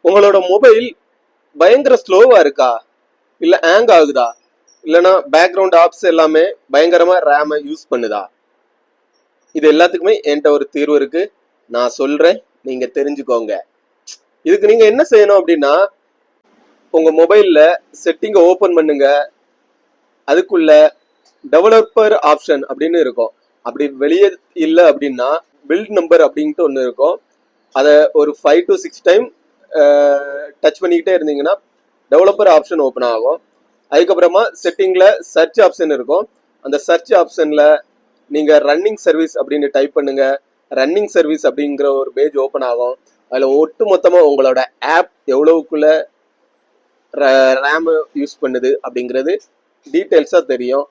உங்களோட மொபைல் பயங்கர ஸ்லோவா இருக்கா, இல்ல ஹேங் ஆகுதா, இல்லனா பேக்ரவுண்ட் ஆப்ஸ் எல்லாமே பயங்கரமா ரேமை யூஸ் பண்ணுதா? இது எல்லாத்துக்குமே என்கிட்ட ஒரு தீர்வு இருக்கு. நான் சொல்றேன், நீங்க தெரிஞ்சுக்கோங்க. இதுக்கு நீங்க என்ன செய்யணும் அப்படின்னா, உங்க மொபைல்ல செட்டிங்கை ஓபன் பண்ணுங்க. அதுக்குள்ள டெவலப்பர் ஆப்ஷன் அப்படின்னு இருக்கும். அப்படி வெளியே இல்லை அப்படின்னா பில்ட் நம்பர் அப்படின்ட்டு ஒன்று இருக்கும். அதை ஒரு 5 to 6 டைம் டச் பண்ணிக்கிட்டே இருந்தீங்கன்னா டெவலப்பர் ஆப்ஷன் ஓப்பன் ஆகும். அதுக்கப்புறமா செட்டிங்கில் சர்ச் ஆப்ஷன் இருக்கும். அந்த சர்ச் ஆப்ஷனில் நீங்கள் ரன்னிங் சர்வீஸ் அப்படின்னு டைப் பண்ணுங்க. ரன்னிங் சர்வீஸ் அப்படிங்கிற ஒரு பேஜ் ஓப்பன் ஆகும். அதில் ஒட்டு மொத்தமாக உங்களோட ஆப் எவ்வளவுக்குள்ள ரேம் யூஸ் பண்ணுது அப்படிங்கிறது டீட்டெயில்ஸாக தெரியும்.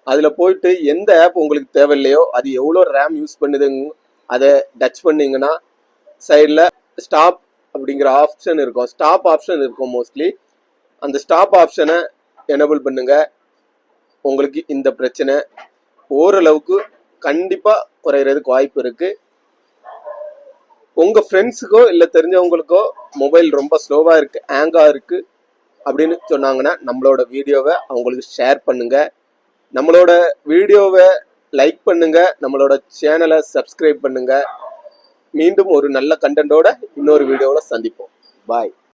அதில் போயிட்டு எந்த ஆப் உங்களுக்கு தேவையில்லையோ அது எவ்வளோ ரேம் யூஸ் பண்ணுதுங்க அதை டச் பண்ணிங்கன்னா சைடில் ஸ்டாப் அப்படிங்கிற ஆப்ஷன் இருக்கும். ஸ்டாப் ஆப்ஷன் இருக்கும் மோஸ்ட்லி. அந்த ஸ்டாப் ஆப்ஷனை எனேபிள் பண்ணுங்க. உங்களுக்கு இந்த பிரச்சனை ஓரளவுக்கு கண்டிப்பாக குறையிறதுக்கு வாய்ப்பு இருக்குது. உங்கள் ஃப்ரெண்ட்ஸுக்கோ இல்லை தெரிஞ்சவங்களுக்கோ மொபைல் ரொம்ப ஸ்லோவாக இருக்குது, ஹேங்காக இருக்குது அப்படின்னு சொன்னாங்கன்னா நம்மளோட வீடியோவை அவங்களுக்கு ஷேர் பண்ணுங்க. நம்மளோட வீடியோவை லைக் பண்ணுங்க. நம்மளோட சேனலை சப்ஸ்கிரைப் பண்ணுங்க. மீண்டும் ஒரு நல்ல கண்டென்ட்டோட இன்னொரு வீடியோவில் சந்திப்போம். பாய்.